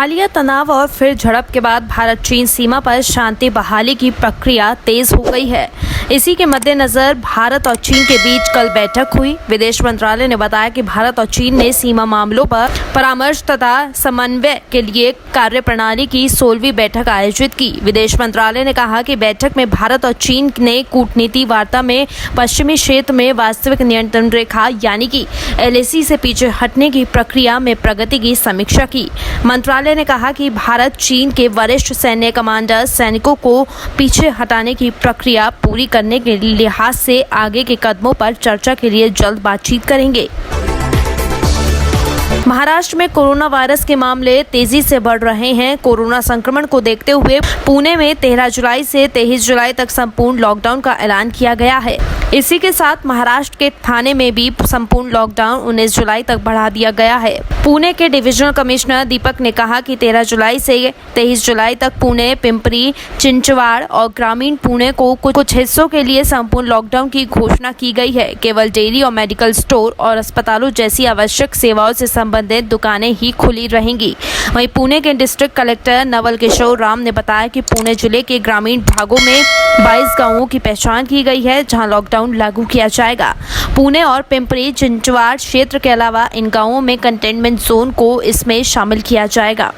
हालिया तनाव और फिर झड़प के बाद भारत चीन सीमा पर शांति बहाली की प्रक्रिया तेज हो गई है। इसी के मद्देनजर भारत और चीन के बीच कल बैठक हुई। विदेश मंत्रालय ने बताया कि भारत और चीन ने सीमा मामलों पर परामर्श तथा समन्वय के लिए कार्यप्रणाली की 16वीं बैठक आयोजित की। विदेश मंत्रालय ने कहा कि बैठक में भारत और चीन ने कूटनीति वार्ता में पश्चिमी क्षेत्र में वास्तविक नियंत्रण रेखा यानी कि LAC से पीछे हटने की प्रक्रिया में प्रगति की समीक्षा की। मंत्रालय ने कहा कि भारत चीन के वरिष्ठ सैन्य कमांडर सैनिकों को पीछे हटाने की प्रक्रिया पूरी करने के लिहाज से आगे के कदमों पर चर्चा के लिए जल्द बातचीत करेंगे। महाराष्ट्र में कोरोना वायरस के मामले तेजी से बढ़ रहे हैं। कोरोना संक्रमण को देखते हुए पुणे में 13 जुलाई से 23 जुलाई तक संपूर्ण लॉकडाउन का ऐलान किया गया है। इसी के साथ महाराष्ट्र के ठाणे में भी संपूर्ण लॉकडाउन 19 जुलाई तक बढ़ा दिया गया है। पुणे के डिविजनल कमिश्नर दीपक ने कहा कि 13 जुलाई से 23 जुलाई तक पुणे, पिंपरी चिंचवाड़ और ग्रामीण पुणे को कुछ हिस्सों के लिए संपूर्ण लॉकडाउन की घोषणा की गई है। केवल डेयरी और मेडिकल स्टोर और अस्पतालों जैसी आवश्यक सेवाओं से संबंधित दुकानें ही खुली रहेंगी। वहीं पुणे के डिस्ट्रिक्ट कलेक्टर नवल किशोर राम ने बताया कि पुणे जिले के ग्रामीण भागों में 22 गांवों की पहचान की गई है जहां लॉकडाउन लागू किया जाएगा। पुणे और पिंपरी चिंचवाड़ क्षेत्र के अलावा इन गांवों में कंटेनमेंट जोन को इसमें शामिल किया जाएगा।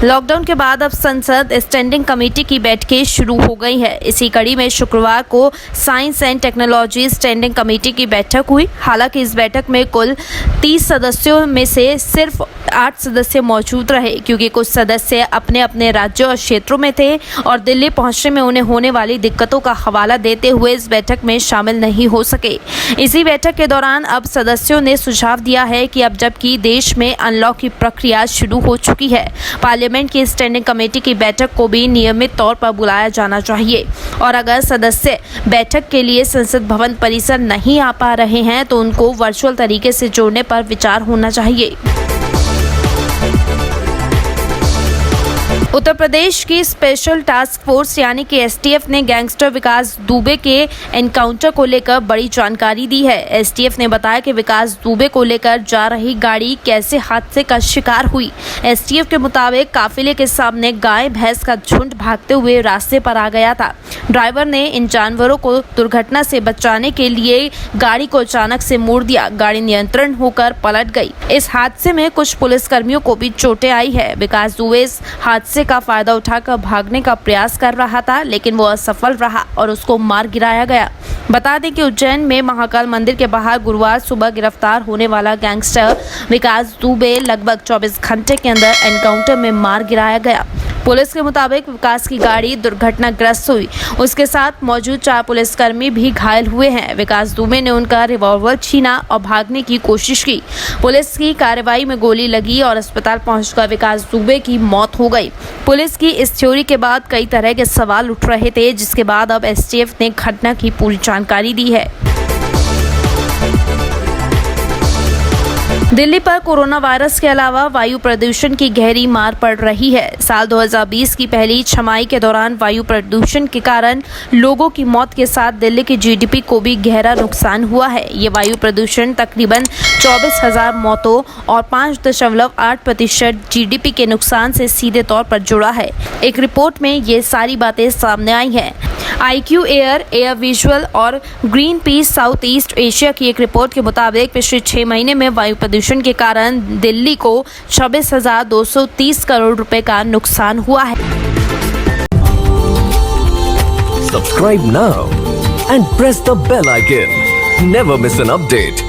लॉकडाउन के बाद अब संसद स्टैंडिंग कमेटी की बैठकें शुरू हो गई है। इसी कड़ी में शुक्रवार को science and technology standing committee की बैठक हुई। हालांकि इस बैठक में कुल 30 सदस्यों में से सिर्फ 8 सदस्य मौजूद रहे क्योंकि कुछ सदस्य अपने अपने राज्यों और क्षेत्रों में थे और दिल्ली पहुंचने में उन्हें होने वाली दिक्कतों का हवाला देते हुए इस बैठक में शामिल नहीं हो सके। इसी बैठक के दौरान अब सदस्यों ने सुझाव दिया है कि अब जबकि देश में अनलॉक की प्रक्रिया शुरू हो चुकी है, पार्लियामेंट की स्टैंडिंग कमेटी की बैठक को भी नियमित तौर पर बुलाया जाना चाहिए और अगर सदस्य बैठक के लिए संसद भवन परिसर नहीं आ पा रहे हैं तो उनको वर्चुअल तरीके से जोड़ने पर विचार होना चाहिए। उत्तर प्रदेश की स्पेशल टास्क फोर्स यानी कि STF ने गैंगस्टर विकास दुबे के एनकाउंटर को लेकर बड़ी जानकारी दी है। STF ने बताया कि विकास दुबे को लेकर जा रही गाड़ी कैसे हादसे का शिकार हुई। STF के मुताबिक काफिले के सामने गाय भैंस का झुंड भागते हुए रास्ते पर आ गया था। ड्राइवर ने इन जानवरों को दुर्घटना से बचाने के लिए गाड़ी को अचानक से मोड़ दिया। गाड़ी नियंत्रण होकर पलट गई। इस हादसे में कुछ पुलिसकर्मियों को भी चोटें आई है। विकास दुबे इस हादसे का फायदा उठाकर भागने का प्रयास कर रहा था लेकिन वो असफल रहा और उसको मार गिराया गया। बता दें कि उज्जैन में महाकाल मंदिर के बाहर गुरुवार सुबह गिरफ्तार होने वाला गैंगस्टर विकास दुबे लगभग 24 घंटे के अंदर एनकाउंटर में मार गिराया गया। पुलिस के मुताबिक विकास की गाड़ी दुर्घटनाग्रस्त हुई। उसके साथ मौजूद 4 पुलिसकर्मी भी घायल हुए हैं। विकास दुबे ने उनका रिवॉल्वर छीना और भागने की कोशिश की। पुलिस की कार्रवाई में गोली लगी और अस्पताल पहुंचकर विकास दुबे की मौत हो गई। पुलिस की इस थ्योरी के बाद कई तरह के सवाल उठ रहे थे, जिसके बाद अब STF ने घटना की पूरी जानकारी दी है। दिल्ली पर कोरोना वायरस के अलावा वायु प्रदूषण की गहरी मार पड़ रही है। साल 2020 की पहली छमाही के दौरान वायु प्रदूषण के कारण लोगों की मौत के साथ दिल्ली की GDP को भी गहरा नुकसान हुआ है। ये वायु प्रदूषण तकरीबन 24,000 मौतों और 5.8% GDP के नुकसान से सीधे तौर पर जुड़ा है। एक रिपोर्ट में ये सारी बातें सामने आई हैं। IQ एयर विजुअल और green peas south east Asia की एक रिपोर्ट के मुताबिक पिछले 6 महीने में वायु प्रदूषण के कारण दिल्ली को 26,230 करोड़ रुपए का नुकसान हुआ है। Subscribe now and press the bell icon. Never miss an update.